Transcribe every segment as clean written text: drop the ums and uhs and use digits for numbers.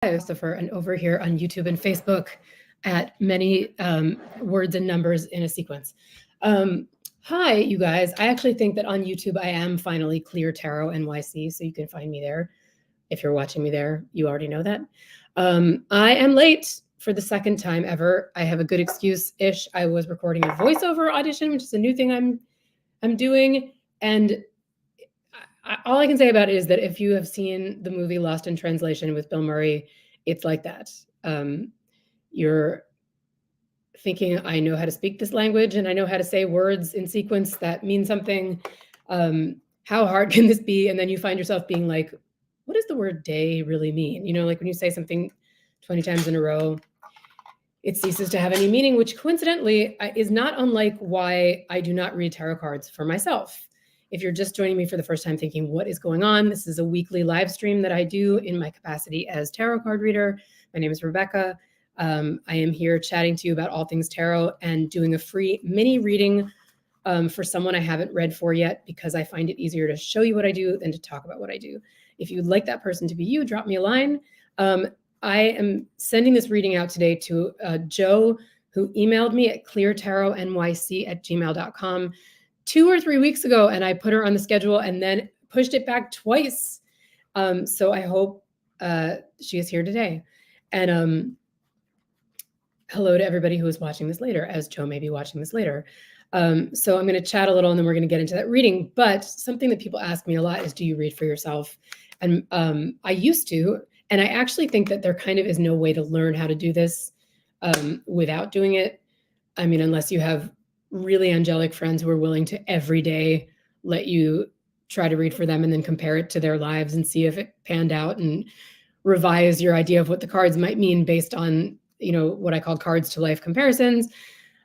Christopher, and over here on YouTube and Facebook at many words and numbers in a sequence. Um, Hi, you guys. I actually think that on YouTube I am finally Clear Tarot NYC, so you can find me there. If you're watching me there, you already know that. I am late for the second time ever. I have a good excuse-ish. I was recording a voiceover audition, which is a new thing I'm doing, and all I can say about it is that if you have seen the movie Lost in Translation with Bill Murray, it's like that. You're thinking, I know how to speak this language and I know how to say words in sequence that mean something. How hard can this be? And then you find yourself being like, what does the word day really mean? You know, like when you say something 20 times in a row, it ceases to have any meaning, which coincidentally is not unlike why I do not read tarot cards for myself. If you're just joining me for the first time thinking, what is going on? This is a weekly live stream that I do in my capacity as tarot card reader. My name is Rebecca. I am here chatting to you about all things tarot and doing a free mini reading for someone I haven't read for yet, because I find it easier to show you what I do than to talk about what I do. If you'd like that person to be you, drop me a line. I am sending this reading out today to Joe, who emailed me at cleartarotnyc@gmail.com 2 or 3 weeks ago, and I put her on the schedule and then pushed it back twice. So I hope she is here today. And hello to everybody who is watching this later, as Joe may be watching this later. So I'm going to chat a little and then we're going to get into that reading. But something that people ask me a lot is, do you read for yourself? And I used to, and I actually think that there kind of is no way to learn how to do this without doing it. I mean, unless you have really angelic friends who are willing to every day let you try to read for them and then compare it to their lives and see if it panned out and revise your idea of what the cards might mean based on, you know, what I call cards to life comparisons.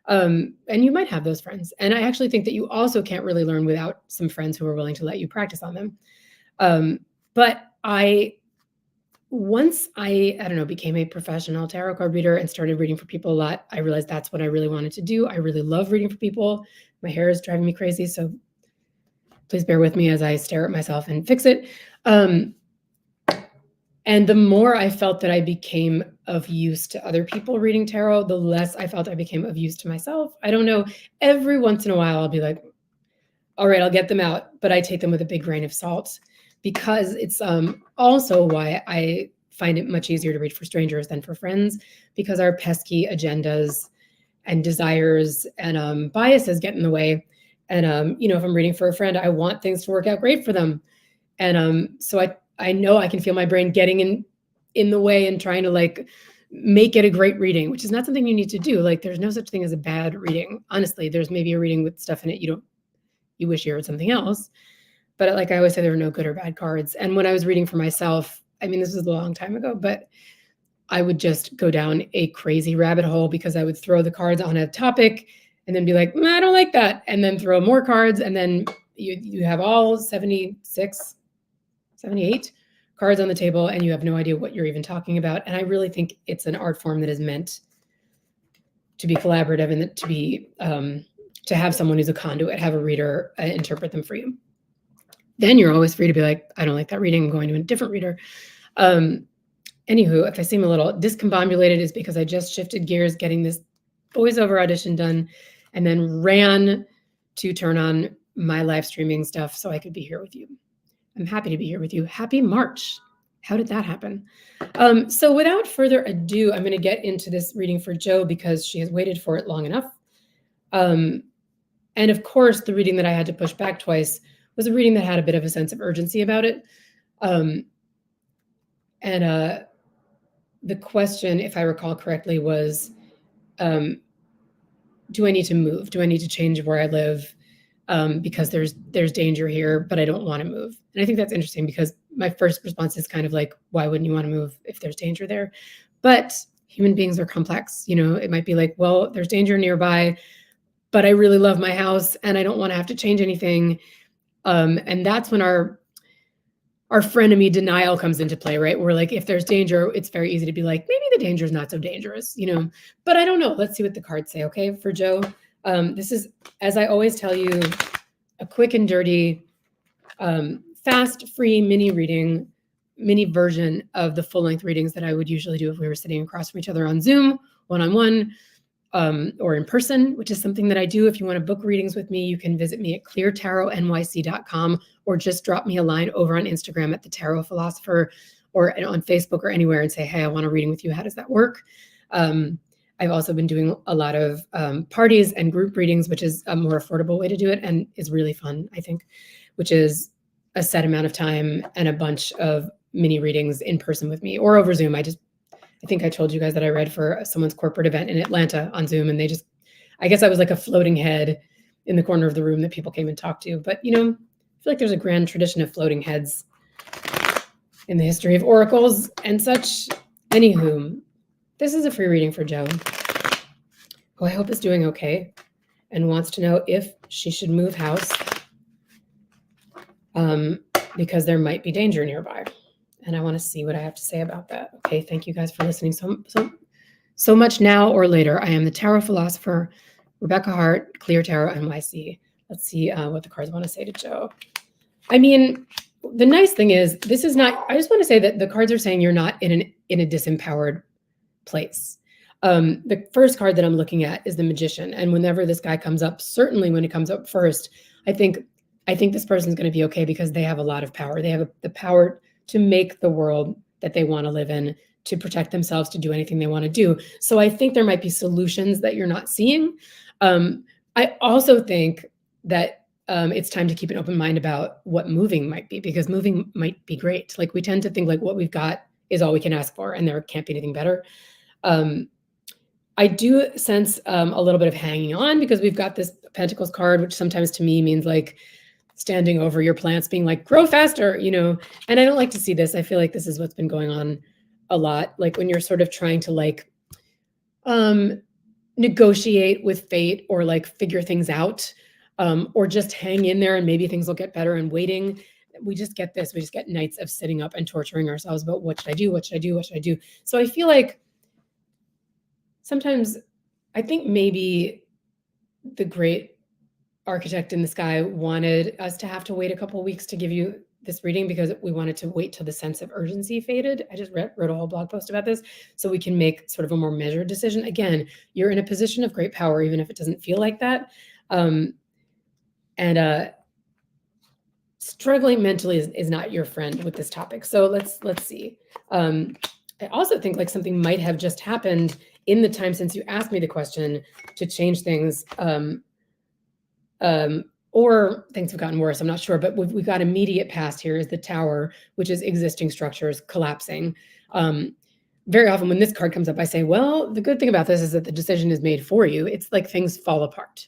And you might have those friends. And I actually think that you also can't really learn without some friends who are willing to let you practice on them. But once I don't know, became a professional tarot card reader and started reading for people a lot, I realized that's what I really wanted to do. I really love reading for people. My hair is driving me crazy, so please bear with me as I stare at myself and fix it. And the more I felt that I became of use to other people reading tarot, the less I felt I became of use to myself. I don't know. Every once in a while, I'll be like, all right, I'll get them out, but I take them with a big grain of salt, because it's also why I find it much easier to read for strangers than for friends, because our pesky agendas and desires and biases get in the way. And, you know, if I'm reading for a friend, I want things to work out great for them. And so I know I can feel my brain getting in the way and trying to like make it a great reading, which is not something you need to do. Like there's no such thing as a bad reading. Honestly, there's maybe a reading with stuff in it you wish you heard something else. But like I always say, there are no good or bad cards. And when I was reading for myself, I mean, this was a long time ago, but I would just go down a crazy rabbit hole, because I would throw the cards on a topic and then be like, I don't like that. And then throw more cards. And then you have all 76, 78 cards on the table and you have no idea what you're even talking about. And I really think it's an art form that is meant to be collaborative and to be, to have someone who's a conduit, have a reader interpret them for you. Then you're always free to be like, I don't like that reading, I'm going to a different reader. Anywho, if I seem a little discombobulated, is because I just shifted gears getting this voiceover audition done and then ran to turn on my live streaming stuff so I could be here with you. I'm happy to be here with you. Happy March. How did that happen? So without further ado, I'm going to get into this reading for Jo, because she has waited for it long enough. And of course, the reading that I had to push back twice was a reading that had a bit of a sense of urgency about it. The question, if I recall correctly, was, do I need to move? Do I need to change where I live? Because there's danger here, but I don't want to move. And I think that's interesting, because my first response is kind of like, why wouldn't you want to move if there's danger there? But human beings are complex. You know, it might be like, well, there's danger nearby, but I really love my house and I don't want to have to change anything. And that's when our frenemy denial comes into play, right? We're like, if there's danger, it's very easy to be like, maybe the danger is not so dangerous, you know, but I don't know. Let's see what the cards say. Okay. For Jo, this is, as I always tell you, a quick and dirty, fast, free mini reading mini version of the full-length readings that I would usually do if we were sitting across from each other on Zoom, one-on-one, or in person, which is something that I do. If you want to book readings with me, you can visit me at cleartarotnyc.com, or just drop me a line over on Instagram at The Tarot Philosopher, or on Facebook or anywhere, and say, hey, I want a reading with you. How does that work? I've also been doing a lot of parties and group readings, which is a more affordable way to do it and is really fun, I think, which is a set amount of time and a bunch of mini readings in person with me or over Zoom. I think I told you guys that I read for someone's corporate event in Atlanta on Zoom, and I guess I was like a floating head in the corner of the room that people came and talked to. But, I feel like there's a grand tradition of floating heads in the history of oracles and such. Anywho, this is a free reading for Joe, who I hope is doing okay and wants to know if she should move house because there might be danger nearby. And I want to see what I have to say about that. Okay, thank you guys for listening so much now or later. I am the Tarot Philosopher, Rebecca Hart, Clear Tarot NYC. Let's see what the cards want to say to Joe. I mean, the nice thing is, this is not, I just want to say that the cards are saying you're not in a disempowered place. The first card that I'm looking at is the Magician. And whenever this guy comes up, certainly when it comes up first, I think this person's going to be okay because they have a lot of power. They have the power to make the world that they want to live in, to protect themselves, to do anything they want to do. So I think there might be solutions that you're not seeing. I also think that it's time to keep an open mind about what moving might be, because moving might be great. Like, we tend to think like what we've got is all we can ask for and there can't be anything better. I do sense a little bit of hanging on, because we've got this Pentacles card, which sometimes to me means like standing over your plants, being like, grow faster, and I don't like to see this. I feel like this is what's been going on a lot. Like when you're sort of trying to like negotiate with fate, or like figure things out, or just hang in there and maybe things will get better, and waiting. We just get nights of sitting up and torturing ourselves about what should I do? What should I do? What should I do? So I feel like sometimes I think maybe the great architect in the sky wanted us to have to wait a couple of weeks to give you this reading, because we wanted to wait till the sense of urgency faded. I just wrote a whole blog post about this, so we can make sort of a more measured decision. Again, you're in a position of great power, even if it doesn't feel like that. Struggling mentally is not your friend with this topic. So let's see. I also think like something might have just happened in the time since you asked me the question to change things. Or things have gotten worse, I'm not sure, but we've got immediate past here is the Tower, which is existing structures collapsing. Very often when this card comes up, I say, well, the good thing about this is that the decision is made for you. It's like things fall apart,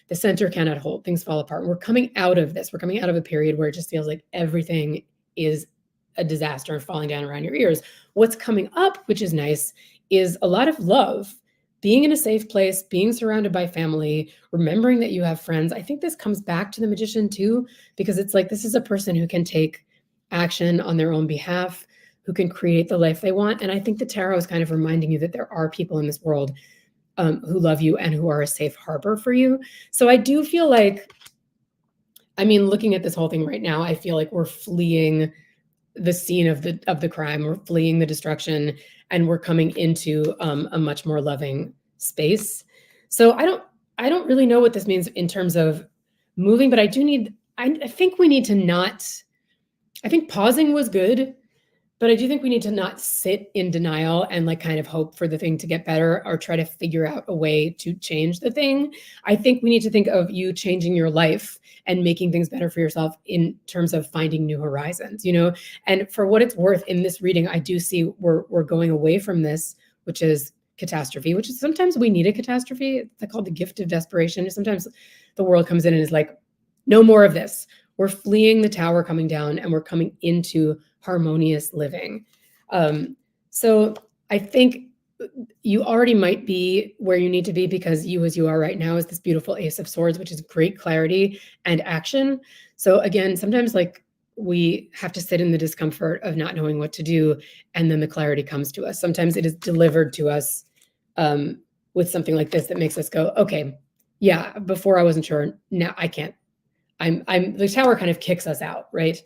the center cannot hold, things fall apart. We're coming out of this. We're coming out of a period where it just feels like everything is a disaster and falling down around your ears. What's coming up, which is nice, is a lot of love. Being in a safe place, being surrounded by family, remembering that you have friends. I think this comes back to the Magician too, because it's like, this is a person who can take action on their own behalf, who can create the life they want. And I think the Tarot is kind of reminding you that there are people in this world who love you and who are a safe harbor for you. So I do feel like, looking at this whole thing right now, I feel like we're fleeing the scene of the crime, we're fleeing the destruction, and we're coming into a much more loving space. So I don't really know what this means in terms of moving, but I think we need to not, I think pausing was good, but I do think we need to not sit in denial and like kind of hope for the thing to get better or try to figure out a way to change the thing. I think we need to think of you changing your life and making things better for yourself in terms of finding new horizons, And for what it's worth, in this reading, I do see we're going away from this, which is catastrophe, which is sometimes we need a catastrophe. It's called the gift of desperation. Sometimes the world comes in and is like, no more of this. We're fleeing the tower coming down and we're coming into harmonious living. So I think you already might be where you need to be, because you as you are right now is this beautiful Ace of Swords, which is great clarity and action. So again, sometimes like we have to sit in the discomfort of not knowing what to do, and then the clarity comes to us. Sometimes it is delivered to us with something like this that makes us go, okay, yeah, before I wasn't sure, now I can't. The Tower kind of kicks us out, right?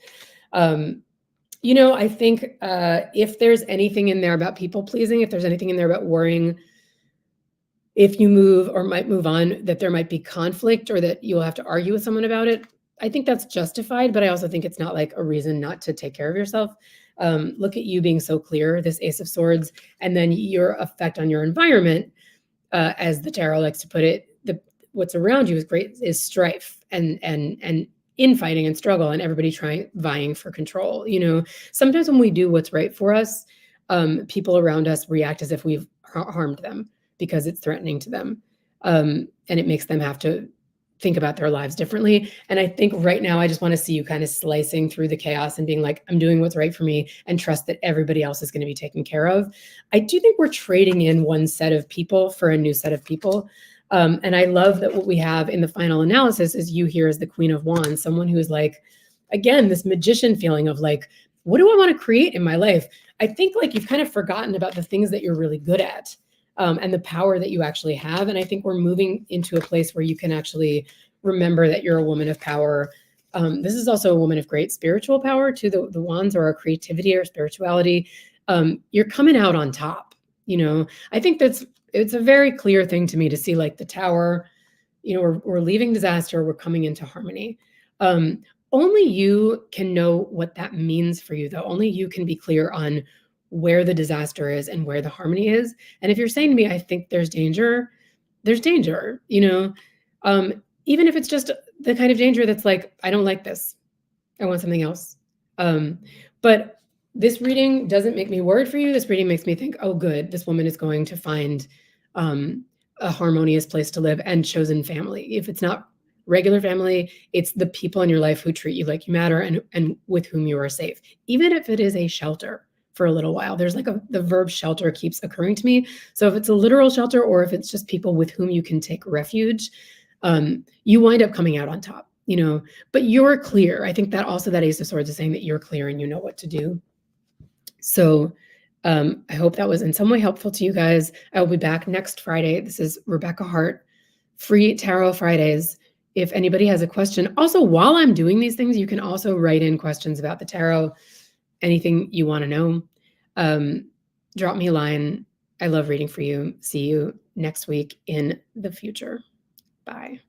I think if there's anything in there about people pleasing, if there's anything in there about worrying if you move or might move on, that there might be conflict or that you'll have to argue with someone about it, I think that's justified, but I also think it's not like a reason not to take care of yourself. Look at you being so clear, this Ace of Swords, and then your effect on your environment, as the tarot likes to put it, what's around you is great, is strife and infighting and struggle and everybody vying for control. Sometimes when we do what's right for us, people around us react as if we've harmed them because it's threatening to them. And it makes them have to think about their lives differently. And I think right now, I just want to see you kind of slicing through the chaos and being like, I'm doing what's right for me and trust that everybody else is going to be taken care of. I do think we're trading in one set of people for a new set of people. And I love that what we have in the final analysis is you here as the Queen of Wands, someone who is like, again, this magician feeling of like, what do I want to create in my life? I think like you've kind of forgotten about the things that you're really good at. And the power that you actually have. And I think we're moving into a place where you can actually remember that you're a woman of power. This is also a woman of great spiritual power too, the wands, or our creativity or spirituality. You're coming out on top. I think it's a very clear thing to me to see like the Tower, we're leaving disaster, we're coming into harmony. Only you can know what that means for you, though. Only you can be clear on where the disaster is and where the harmony is. And if you're saying to me, I think there's danger, even if it's just the kind of danger that's like, I don't like this, I want something else. But this reading doesn't make me worried for you. This reading makes me think, oh, good, this woman is going to find a harmonious place to live and chosen family. If it's not regular family, it's the people in your life who treat you like you matter and with whom you are safe, even if it is a shelter for a little while. There's like the verb shelter keeps occurring to me. So if it's a literal shelter or if it's just people with whom you can take refuge, you wind up coming out on top, but you're clear. I think that also that Ace of Swords is saying that you're clear and you know what to do. So I hope that was in some way helpful to you guys. I will be back next Friday. This is Rebecca Hart, free Tarot Fridays. If anybody has a question, also while I'm doing these things, you can also write in questions about the tarot. Anything you want to know, drop me a line. I love reading for you. See you next week in the future. Bye.